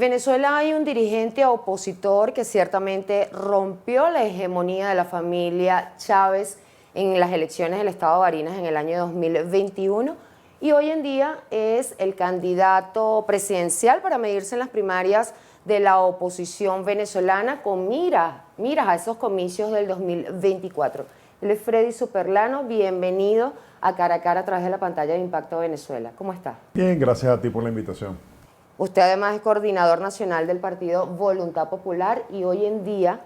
Venezuela hay un dirigente opositor que ciertamente rompió la hegemonía de la familia Chávez en las elecciones del estado de Barinas en el año 2021 y hoy en día es el candidato presidencial para medirse en las primarias de la oposición venezolana con miras a esos comicios del 2024. Él es Freddy Superlano, bienvenido a Cara a través de la pantalla de Impacto Venezuela. ¿Cómo está? Bien, gracias a ti por la invitación. Usted además es coordinador nacional del partido Voluntad Popular y hoy en día,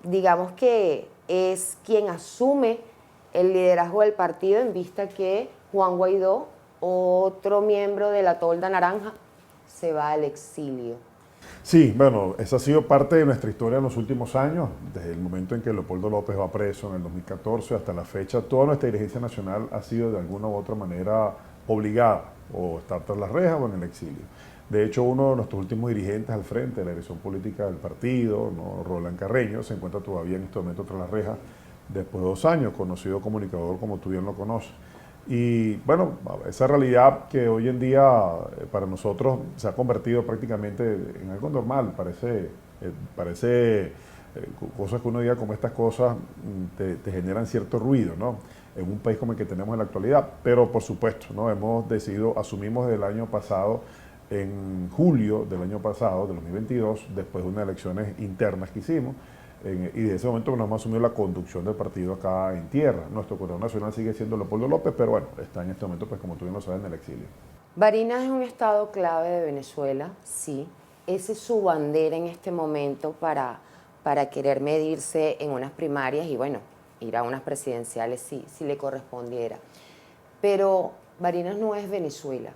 digamos que es quien asume el liderazgo del partido en vista que Juan Guaidó, otro miembro de la Tolda Naranja, se va al exilio. Sí, bueno, esa ha sido parte de nuestra historia en los últimos años, desde el momento en que Leopoldo López va preso en el 2014 hasta la fecha. Toda nuestra dirigencia nacional ha sido de alguna u otra manera obligada o estar tras las rejas o en el exilio. De hecho, uno de nuestros últimos dirigentes al frente de la dirección política del partido, ¿no? Roland Carreño, se encuentra todavía en este momento tras las rejas después de 2 años, conocido comunicador como tú bien lo conoces. Y bueno, esa realidad que hoy en día para nosotros se ha convertido prácticamente en algo normal, parece cosas que uno diga como estas cosas te generan cierto ruido, ¿no? En un país como el que tenemos en la actualidad, pero por supuesto, ¿no? Asumimos desde el año pasado, en julio del año pasado, del 2022, después de unas elecciones internas que hicimos, y de ese momento nos hemos asumido la conducción del partido acá en tierra. Nuestro coordinador nacional sigue siendo Leopoldo López, pero bueno, está en este momento, pues como tú bien lo sabes, en el exilio. Barinas es un estado clave de Venezuela, sí. Esa es su bandera en este momento para querer medirse en unas primarias y bueno, ir a unas presidenciales si le correspondiera. Pero Barinas no es Venezuela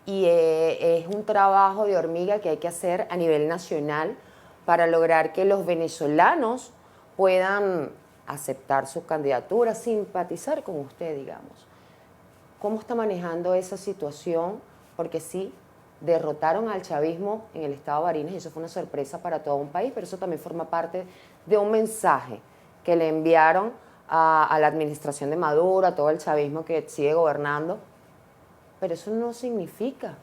y es un trabajo de hormiga que hay que hacer a nivel nacional para lograr que los venezolanos puedan aceptar su candidatura, simpatizar con usted, digamos. ¿Cómo está manejando esa situación? Porque sí, derrotaron al chavismo en el estado de Barinas y eso fue una sorpresa para todo un país, pero eso también forma parte de un mensaje que le enviaron a la administración de Maduro, a todo el chavismo que sigue gobernando. Pero eso no significa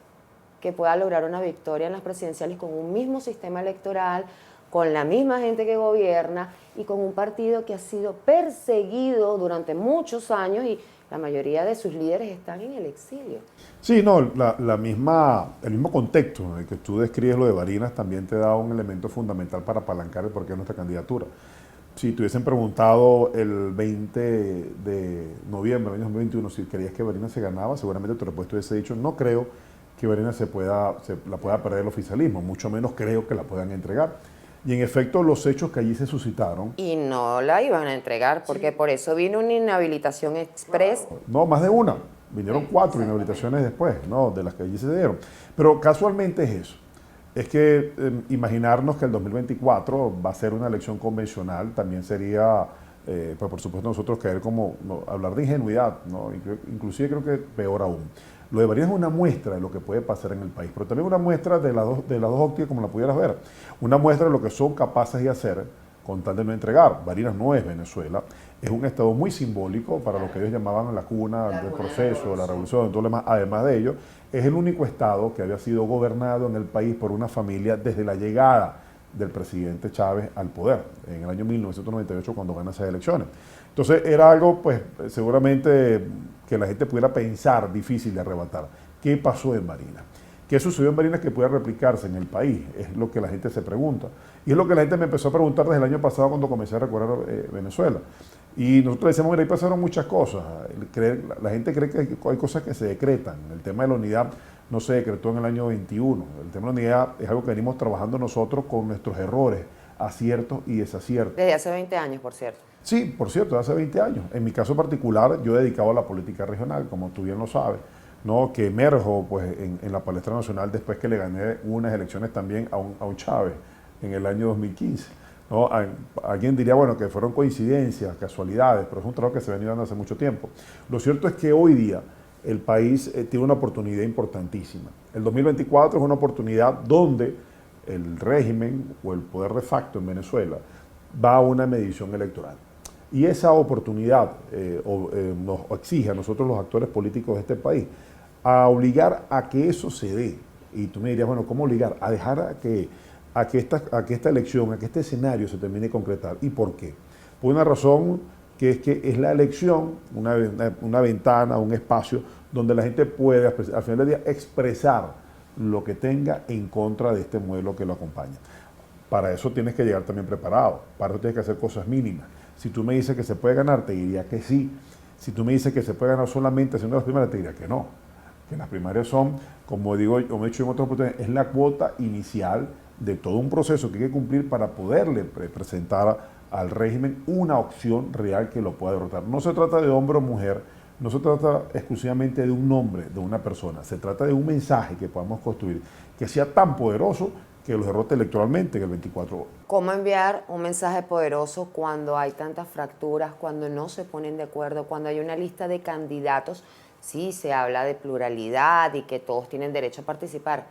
que pueda lograr una victoria en las presidenciales con un mismo sistema electoral, con la misma gente que gobierna y con un partido que ha sido perseguido durante muchos años y la mayoría de sus líderes están en el exilio. Sí, no, el mismo contexto en el que tú describes lo de Barinas también te da un elemento fundamental para apalancar el porqué de nuestra candidatura. Si te hubiesen preguntado el 20 de noviembre del año 2021 si querías que Barinas se ganaba, seguramente tu respuesta hubiese dicho, no creo que Barinas la pueda perder el oficialismo, mucho menos creo que la puedan entregar. Y en efecto, los hechos que allí se suscitaron... Y no la iban a entregar, porque sí, por eso vino una inhabilitación express. No, más de una. Vinieron 4 inhabilitaciones después, ¿no? De las que allí se dieron. Pero casualmente es eso. Es que imaginarnos que el 2024 va a ser una elección convencional también sería, pues por supuesto nosotros caer como, no, hablar de ingenuidad, ¿no? Inclusive creo que peor aún. Lo de Barinas es una muestra de lo que puede pasar en el país, pero también una muestra de las dos ópticas como la pudieras ver. Una muestra de lo que son capaces de hacer con tal de no entregar. Barinas no es Venezuela, es un estado muy simbólico para lo que ellos llamaban la cuna del proceso, la revolución, todo lo demás. Además de ello, es el único estado que había sido gobernado en el país por una familia desde la llegada del presidente Chávez al poder, en el año 1998 cuando gana esas elecciones. Entonces era algo, pues, seguramente que la gente pudiera pensar difícil de arrebatar. ¿Qué pasó en Barinas? ¿Qué sucedió en Barinas que pueda replicarse en el país? Es lo que la gente se pregunta. Y es lo que la gente me empezó a preguntar desde el año pasado cuando comencé a recorrer Venezuela. Y nosotros decíamos, mira, ahí pasaron muchas cosas. La gente cree que hay cosas que se decretan. El tema de la unidad no se decretó en el año 21. El tema de la unidad es algo que venimos trabajando nosotros con nuestros errores, aciertos y desaciertos. Desde hace 20 años, por cierto. Sí, por cierto, hace 20 años. En mi caso particular, yo he dedicado a la política regional, como tú bien lo sabes, ¿no? Que emerjo pues, en la palestra nacional después que le gané unas elecciones también a un Chávez en el año 2015. ¿No? Alguien diría, bueno, que fueron coincidencias, casualidades, pero es un trabajo que se venía dando hace mucho tiempo. Lo cierto es que hoy día el país tiene una oportunidad importantísima. El 2024 es una oportunidad donde el régimen o el poder de facto en Venezuela va a una medición electoral. Y esa oportunidad nos exige a nosotros los actores políticos de este país a obligar a que eso se dé. Y tú me dirías, bueno, ¿cómo ligar? A dejar a que esta elección, a que este escenario se termine de concretar. ¿Y por qué? Por una razón que es la elección, una ventana, un espacio donde la gente puede, al final del día, expresar lo que tenga en contra de este modelo que lo acompaña. Para eso tienes que llegar también preparado, para eso tienes que hacer cosas mínimas. Si tú me dices que se puede ganar, te diría que sí. Si tú me dices que se puede ganar solamente haciendo las primarias, te diría que no. Que las primarias son, como digo, como he dicho en otras oportunidades, es la cuota inicial de todo un proceso que hay que cumplir para poderle presentar al régimen una opción real que lo pueda derrotar. No se trata de hombre o mujer, no se trata exclusivamente de un nombre, de una persona, se trata de un mensaje que podamos construir que sea tan poderoso que los derrote electoralmente en el 24. ¿Cómo enviar un mensaje poderoso cuando hay tantas fracturas, cuando no se ponen de acuerdo, cuando hay una lista de candidatos? Sí, se habla de pluralidad y que todos tienen derecho a participar,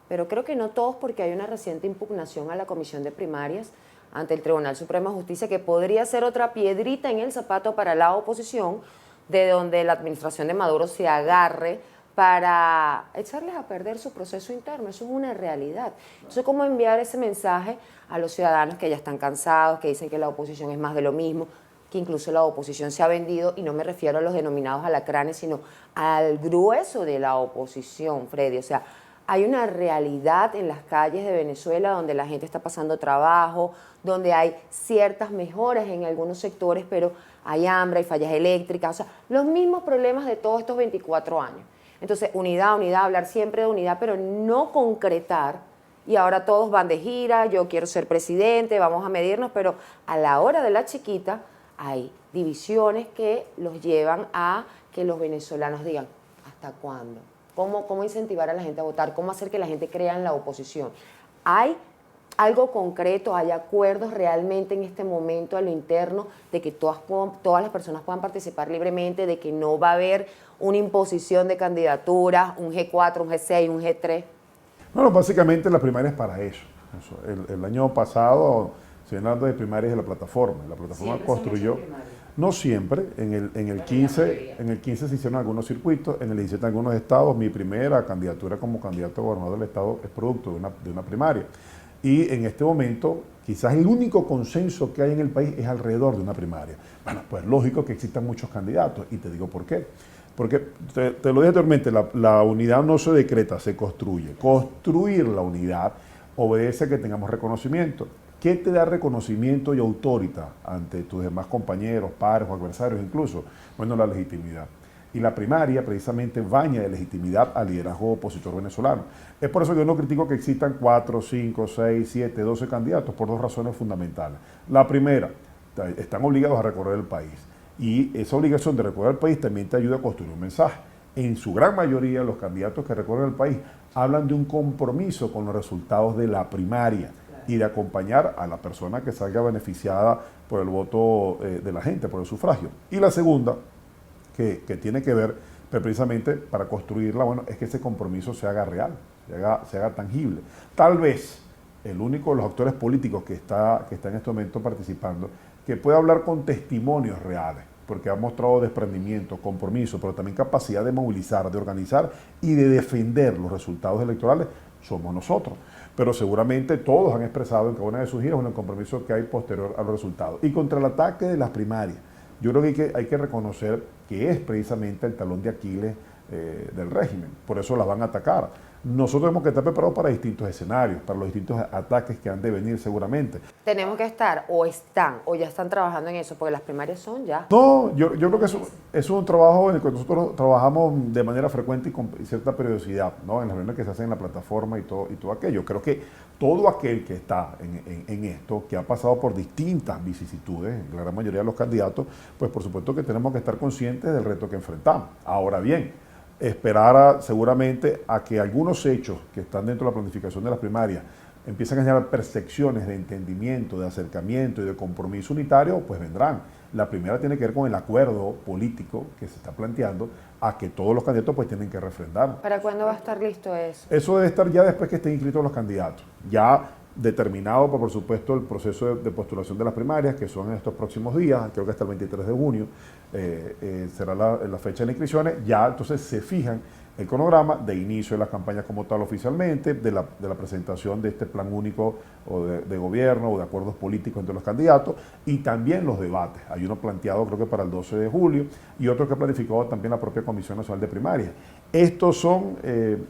pero creo que no todos, porque hay una reciente impugnación a la Comisión de Primarias ante el Tribunal Supremo de Justicia que podría ser otra piedrita en el zapato para la oposición, de donde la administración de Maduro se agarre para echarles a perder su proceso interno. Eso es una realidad. Entonces, ¿cómo enviar ese mensaje a los ciudadanos que ya están cansados, que dicen que la oposición es más de lo mismo, que incluso la oposición se ha vendido, y no me refiero a los denominados alacranes, sino al grueso de la oposición, Freddy? O sea, hay una realidad en las calles de Venezuela donde la gente está pasando trabajo, donde hay ciertas mejoras en algunos sectores, pero hay hambre, hay fallas eléctricas, o sea, los mismos problemas de todos estos 24 años. Entonces, unidad, unidad, hablar siempre de unidad, pero no concretar. Y ahora todos van de gira, yo quiero ser presidente, vamos a medirnos, pero a la hora de la chiquita hay divisiones que los llevan a que los venezolanos digan, ¿hasta cuándo? ¿Cómo incentivar a la gente a votar? ¿Cómo hacer que la gente crea en la oposición? ¿Hay algo concreto, hay acuerdos realmente en este momento a lo interno de que todas las personas puedan participar libremente, de que no va a haber una imposición de candidaturas, un G4, un G6, un G3? Bueno, básicamente la primaria es para eso. El año pasado se viene hablando de primarias de la plataforma. La plataforma construyó, no siempre, en el 15 se hicieron algunos circuitos, en el 17 algunos estados. Mi primera candidatura como candidato a gobernador del estado es producto de una primaria. Y en este momento, quizás el único consenso que hay en el país es alrededor de una primaria. Bueno, pues lógico que existan muchos candidatos, y te digo por qué. Porque, te lo dije anteriormente, la unidad no se decreta, se construye. Construir la unidad obedece a que tengamos reconocimiento. ¿Qué te da reconocimiento y autoridad ante tus demás compañeros, pares o adversarios incluso? Bueno, la legitimidad. Y la primaria precisamente baña de legitimidad al liderazgo opositor venezolano. Es por eso que yo no critico que existan 4, 5, 6, 7, 12 candidatos, por dos razones fundamentales. La primera, están obligados a recorrer el país. Y esa obligación de recorrer el país también te ayuda a construir un mensaje. En su gran mayoría, los candidatos que recorren el país hablan de un compromiso con los resultados de la primaria y de acompañar a la persona que salga beneficiada por el voto de la gente, por el sufragio. Y la segunda, que tiene que ver precisamente para construirla, bueno, es que ese compromiso se haga real, se haga tangible. Tal vez el único de los actores políticos que está en este momento participando, que puede hablar con testimonios reales, porque ha mostrado desprendimiento, compromiso, pero también capacidad de movilizar, de organizar y de defender los resultados electorales, somos nosotros. Pero seguramente todos han expresado en cada una de sus giras el compromiso que hay posterior a los resultados. Y contra el ataque de las primarias, yo creo que hay que reconocer que es precisamente el talón de Aquiles del régimen. Por eso las van a atacar. Nosotros tenemos que estar preparados para distintos escenarios, para los distintos ataques que han de venir seguramente. Tenemos que estar, o ya están trabajando en eso, porque las primarias son ya. No, yo creo que eso es un trabajo en el que nosotros trabajamos de manera frecuente y con cierta periodicidad, ¿no? En las reuniones que se hacen en la plataforma y todo aquello. Creo que todo aquel que está en esto, que ha pasado por distintas vicisitudes, la gran mayoría de los candidatos, pues por supuesto que tenemos que estar conscientes del reto que enfrentamos. Ahora bien, esperar seguramente a que algunos hechos que están dentro de la planificación de las primarias empiezan a generar percepciones de entendimiento, de acercamiento y de compromiso unitario, pues vendrán. La primera tiene que ver con el acuerdo político que se está planteando a que todos los candidatos pues tienen que refrendar. ¿Para cuándo va a estar listo eso? Eso debe estar ya después que estén inscritos los candidatos. Ya determinado, por supuesto, el proceso de postulación de las primarias, que son en estos próximos días, creo que hasta el 23 de junio será la fecha de las inscripciones. Ya entonces se fijan el cronograma de inicio de las campañas como tal oficialmente, de la presentación de este plan único o de gobierno o de acuerdos políticos entre los candidatos y también los debates. Hay uno planteado creo que para el 12 de julio y otro que ha planificado también la propia Comisión Nacional de Primarias. Estos son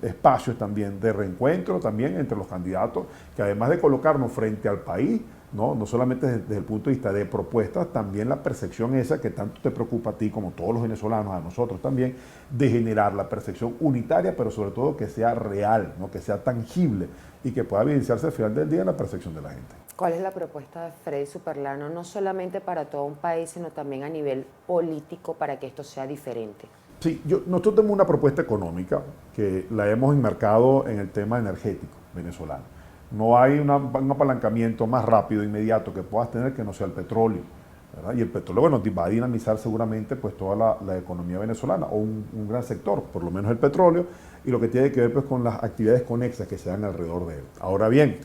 espacios también de reencuentro también entre los candidatos que además de colocarnos frente al país, no solamente desde el punto de vista de propuestas, también la percepción esa que tanto te preocupa a ti como todos los venezolanos, a nosotros también, de generar la percepción unitaria, pero sobre todo que sea real, ¿no? Que sea tangible y que pueda evidenciarse al final del día en la percepción de la gente. ¿Cuál es la propuesta de Freddy Superlano, no solamente para todo un país, sino también a nivel político para que esto sea diferente? Sí, nosotros tenemos una propuesta económica que la hemos enmarcado en el tema energético venezolano. No hay un apalancamiento más rápido, inmediato que puedas tener que no sea el petróleo, ¿verdad? Y el petróleo, bueno, va a dinamizar seguramente pues toda la economía venezolana o un gran sector, por lo menos el petróleo, y lo que tiene que ver pues con las actividades conexas que se dan alrededor de él. Ahora bien,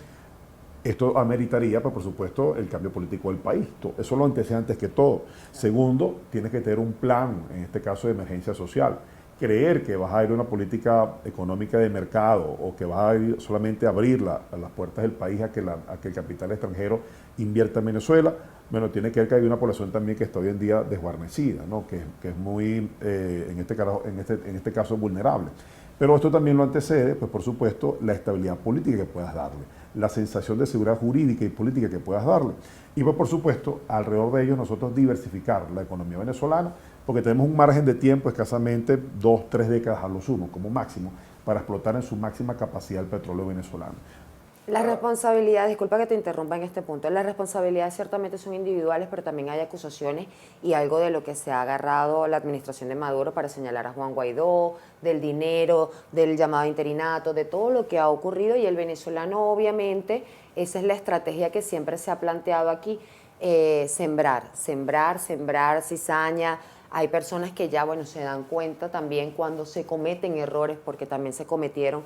esto ameritaría, pues, por supuesto, el cambio político del país. Eso lo antecede antes que todo. Segundo, tienes que tener un plan, en este caso de emergencia social. Creer que vas a ir a una política económica de mercado o que vas a ir solamente a abrir las puertas del país a que el capital extranjero invierta en Venezuela, bueno, tiene que ver que hay una población también que está hoy en día desguarnecida, ¿no? que es muy, en este caso, vulnerable. Pero esto también lo antecede, pues por supuesto, la estabilidad política que puedas darle, la sensación de seguridad jurídica y política que puedas darle. Y pues por supuesto, alrededor de ello nosotros diversificar la economía venezolana, porque tenemos un margen de tiempo escasamente 2, 3 décadas a lo sumo, como máximo, para explotar en su máxima capacidad el petróleo venezolano. Las responsabilidades, disculpa que te interrumpa en este punto, las responsabilidades ciertamente son individuales, pero también hay acusaciones y algo de lo que se ha agarrado la administración de Maduro para señalar a Juan Guaidó, del dinero, del llamado interinato, de todo lo que ha ocurrido, y el venezolano obviamente, esa es la estrategia que siempre se ha planteado aquí, sembrar cizaña. Hay personas que ya, bueno, se dan cuenta también cuando se cometen errores, porque también se cometieron.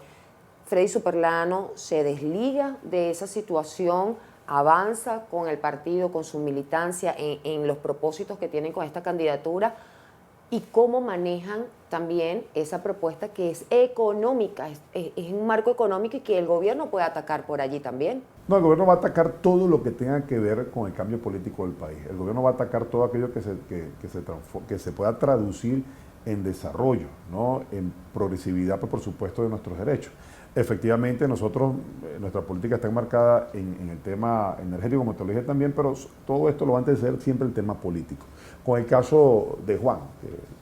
Freddy Superlano se desliga de esa situación, avanza con el partido, con su militancia, en los propósitos que tienen con esta candidatura, y cómo manejan también esa propuesta que es económica, es un marco económico y que el gobierno puede atacar por allí también. No, el gobierno va a atacar todo lo que tenga que ver con el cambio político del país. El gobierno va a atacar todo aquello que se pueda traducir en desarrollo, ¿no? En progresividad, pues, por supuesto, de nuestros derechos. Efectivamente, nuestra política está enmarcada en el tema energético, como te lo dije también, pero todo esto lo va a anteceder siempre el tema político. Con el caso de Juan,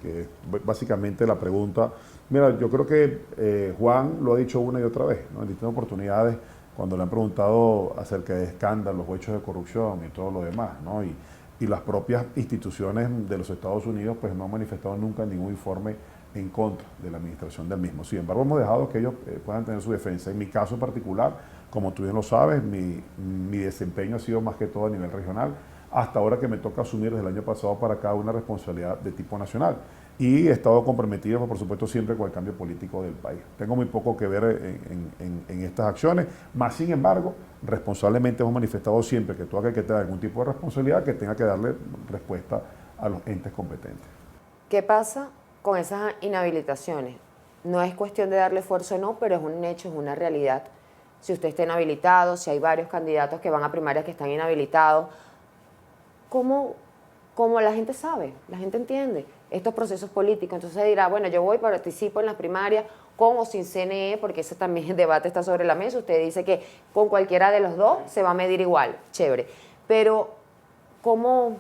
que es básicamente la pregunta, mira, yo creo que Juan lo ha dicho una y otra vez, ¿no? En distintas oportunidades, cuando le han preguntado acerca de escándalos o hechos de corrupción y todo lo demás, ¿no? Y las propias instituciones de los Estados Unidos pues no han manifestado nunca ningún informe en contra de la administración del mismo. Sin embargo, hemos dejado que ellos puedan tener su defensa. En mi caso en particular, como tú bien lo sabes, mi desempeño ha sido más que todo a nivel regional, hasta ahora que me toca asumir desde el año pasado para acá una responsabilidad de tipo nacional. Y he estado comprometido, por supuesto, siempre con el cambio político del país. Tengo muy poco que ver en estas acciones, más sin embargo, responsablemente hemos manifestado siempre que todo aquel que tenga algún tipo de responsabilidad, que tenga que darle respuesta a los entes competentes. ¿Qué pasa con esas inhabilitaciones? No es cuestión de darle fuerza o no, pero es un hecho, es una realidad. Si usted está inhabilitado, si hay varios candidatos que van a primarias que están inhabilitados, ¿cómo la gente sabe? La gente entiende estos procesos políticos. Entonces dirá, bueno, yo voy, participo en las primarias con o sin CNE, porque ese también el debate está sobre la mesa. Usted dice que con cualquiera de los dos se va a medir igual, chévere. Pero, ¿cómo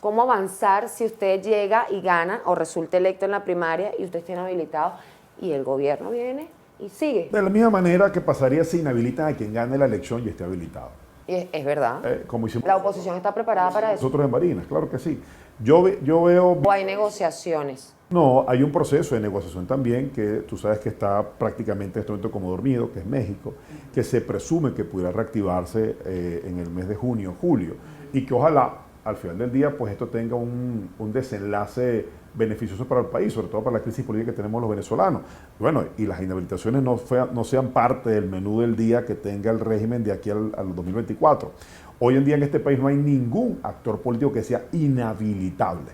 avanzar si usted llega y gana o resulta electo en la primaria y usted está inhabilitado y el gobierno viene y sigue? De la misma manera que pasaría si inhabilitan a quien gane la elección y esté habilitado. Es verdad. Como hicimos la oposición está preparada para eso. Nosotros en Barinas, claro que sí. Yo veo... ¿O hay negociaciones? No, hay un proceso de negociación también que tú sabes que está prácticamente en este momento como dormido, que es México, que se presume que pudiera reactivarse en el mes de junio, julio, y que ojalá al final del día pues esto tenga un desenlace beneficioso para el país, sobre todo para la crisis política que tenemos los venezolanos. Bueno, y las inhabilitaciones no sean parte del menú del día que tenga el régimen de aquí al 2024. Hoy en día en este país no hay ningún actor político que sea inhabilitable.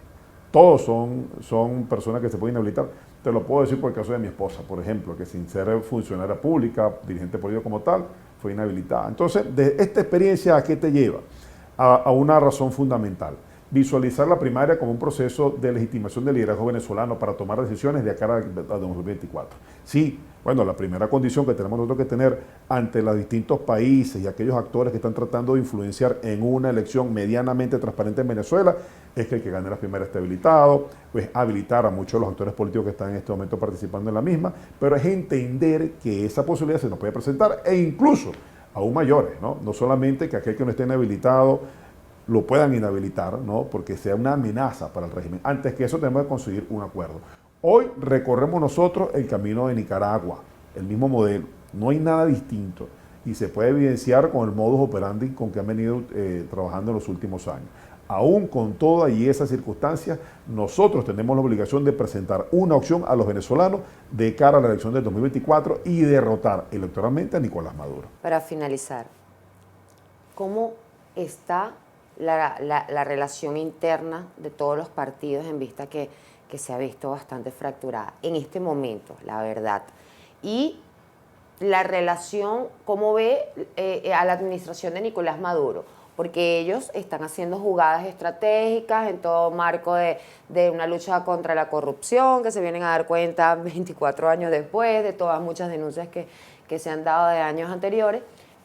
Todos son personas que se pueden inhabilitar. Te lo puedo decir por el caso de mi esposa, por ejemplo, que sin ser funcionaria pública, dirigente político como tal, fue inhabilitada. Entonces, de esta experiencia, ¿a qué te lleva? A una razón fundamental. Visualizar la primaria como un proceso de legitimación del liderazgo venezolano para tomar decisiones de cara a 2024. Sí, bueno, la primera condición que tenemos nosotros que tener ante los distintos países y aquellos actores que están tratando de influenciar en una elección medianamente transparente en Venezuela es que el que gane las primarias esté habilitado, pues habilitar a muchos de los actores políticos que están en este momento participando en la misma, pero es entender que esa posibilidad se nos puede presentar e incluso aún mayores, ¿no? No solamente que aquel que no esté inhabilitado lo puedan inhabilitar, ¿no? Porque sea una amenaza para el régimen. Antes que eso tenemos que conseguir un acuerdo. Hoy recorremos nosotros el camino de Nicaragua, el mismo modelo, no hay nada distinto y se puede evidenciar con el modus operandi con que han venido trabajando en los últimos años. Aún con todas y esas circunstancias, nosotros tenemos la obligación de presentar una opción a los venezolanos de cara a la elección del 2024 y derrotar electoralmente a Nicolás Maduro. Para finalizar, ¿cómo está la relación interna de todos los partidos en vista que se ha visto bastante fracturada en este momento, la verdad? Y la relación, ¿cómo ve a la administración de Nicolás Maduro? Porque ellos están haciendo jugadas estratégicas en todo marco de una lucha contra la corrupción, que se vienen a dar cuenta 24 años después de todas muchas denuncias que se han dado de años anteriores,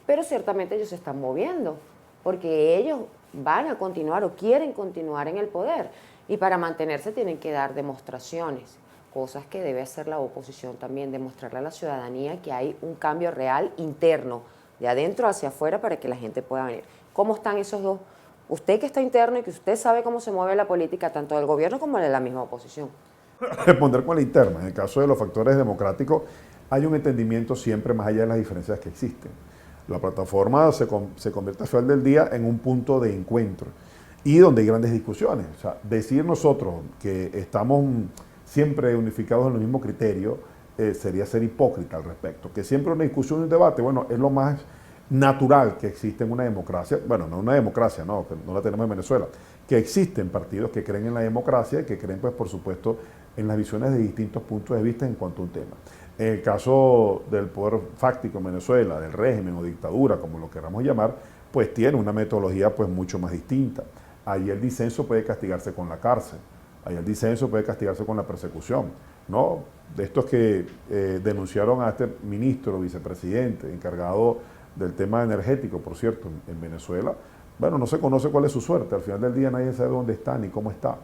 pero ciertamente ellos se están moviendo, porque ellos van a continuar o quieren continuar en el poder, y para mantenerse tienen que dar demostraciones, cosas que debe hacer la oposición también, demostrarle a la ciudadanía que hay un cambio real interno, de adentro hacia afuera, para que la gente pueda venir. ¿Cómo están esos dos? Usted que está interno y que usted sabe cómo se mueve la política, tanto del gobierno como de la misma oposición. Responder con la interna. En el caso de los factores democráticos, hay un entendimiento siempre más allá de las diferencias que existen. La plataforma se convierte al final del día en un punto de encuentro y donde hay grandes discusiones. O sea, decir nosotros que estamos siempre unificados en el mismo criterio sería ser hipócrita al respecto. Que siempre una discusión y un debate, bueno, es lo más natural que existe en una democracia. Bueno, no una democracia, no, que no la tenemos en Venezuela. Que existen partidos que creen en la democracia y que creen, pues, por supuesto, en las visiones de distintos puntos de vista en cuanto a un tema. En el caso del poder fáctico en Venezuela, del régimen o dictadura, como lo queramos llamar, pues tiene una metodología pues mucho más distinta. Ahí el disenso puede castigarse con la cárcel, ahí el disenso puede castigarse con la persecución, ¿no? De estos que denunciaron a este ministro, vicepresidente, encargado del tema energético, por cierto, en Venezuela, bueno, no se conoce cuál es su suerte, al final del día nadie sabe dónde está ni cómo está.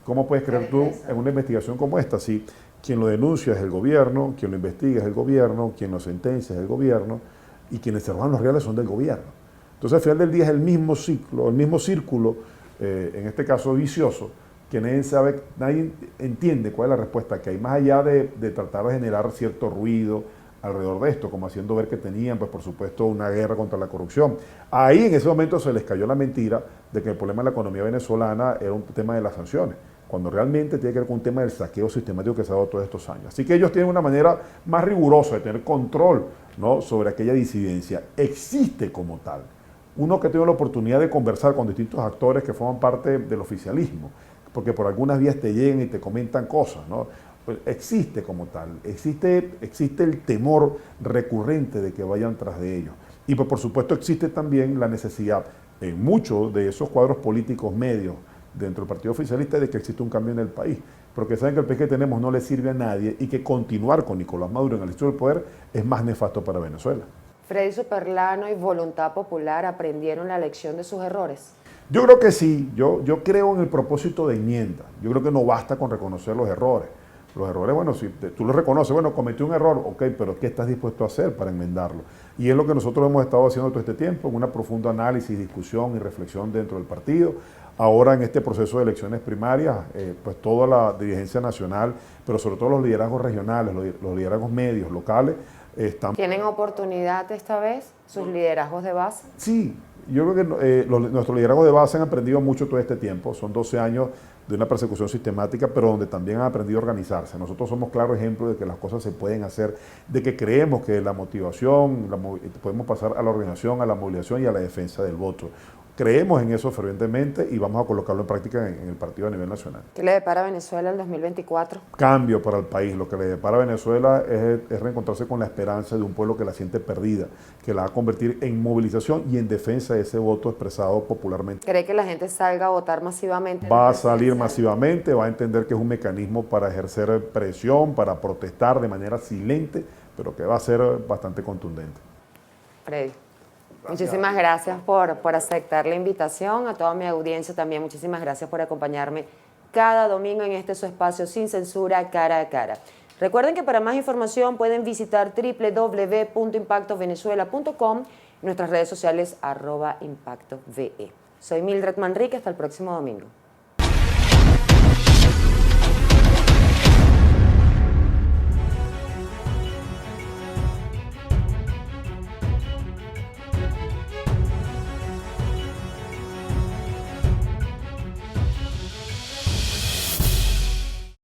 ¿Cómo puedes creer tú en una investigación como esta si quien lo denuncia es el gobierno, quien lo investiga es el gobierno, quien lo sentencia es el gobierno y quienes se roban los reales son del gobierno? Entonces al final del día es el mismo ciclo, el mismo círculo, en este caso vicioso, que nadie entiende cuál es la respuesta que hay, más allá de tratar de generar cierto ruido alrededor de esto, como haciendo ver que tenían, pues por supuesto, una guerra contra la corrupción. Ahí en ese momento se les cayó la mentira de que el problema de la economía venezolana era un tema de las sanciones, cuando realmente tiene que ver con un tema del saqueo sistemático que se ha dado todos estos años. Así que ellos tienen una manera más rigurosa de tener control, ¿no?, sobre aquella disidencia. Existe como tal. Uno que tiene la oportunidad de conversar con distintos actores que forman parte del oficialismo, porque por algunas vías te llegan y te comentan cosas, ¿no? Pues existe como tal, existe el temor recurrente de que vayan tras de ellos. Y pues por supuesto existe también la necesidad en muchos de esos cuadros políticos medios dentro del partido oficialista de que existe un cambio en el país, porque saben que el país que tenemos no le sirve a nadie y que continuar con Nicolás Maduro en el ejercicio del poder es más nefasto para Venezuela. Freddy Superlano y Voluntad Popular aprendieron la lección de sus errores. Yo creo que sí, yo creo en el propósito de enmienda. Yo creo que no basta con reconocer los errores. Los errores, bueno, si tú los reconoces, bueno, cometí un error, ok, pero ¿qué estás dispuesto a hacer para enmendarlo? Y es lo que nosotros hemos estado haciendo todo este tiempo, en una profunda análisis, discusión y reflexión dentro del partido. Ahora en este proceso de elecciones primarias, pues toda la dirigencia nacional, pero sobre todo los liderazgos regionales, los liderazgos medios, locales, están... ¿Tienen oportunidad esta vez sus liderazgos de base? Sí, yo creo que nuestros liderazgos de base han aprendido mucho todo este tiempo, son 12 años de una persecución sistemática, pero donde también han aprendido a organizarse. Nosotros somos claro ejemplo de que las cosas se pueden hacer, de que creemos que la motivación, podemos pasar a la organización, a la movilización y a la defensa del voto. Creemos en eso fervientemente y vamos a colocarlo en práctica en el partido a nivel nacional. ¿Qué le depara a Venezuela el 2024? Cambio para el país. Lo que le depara a Venezuela es reencontrarse con la esperanza de un pueblo que la siente perdida, que la va a convertir en movilización y en defensa de ese voto expresado popularmente. ¿Cree que la gente salga a votar masivamente? Va a salir masivamente, va a entender que es un mecanismo para ejercer presión, para protestar de manera silente, pero que va a ser bastante contundente. Freddy, muchísimas gracias por aceptar la invitación. A toda mi audiencia también, muchísimas gracias por acompañarme cada domingo en este su espacio sin censura, cara a cara. Recuerden que para más información pueden visitar www.impactovenezuela.com y nuestras redes sociales @impactove. Soy Mildred Manrique, hasta el próximo domingo.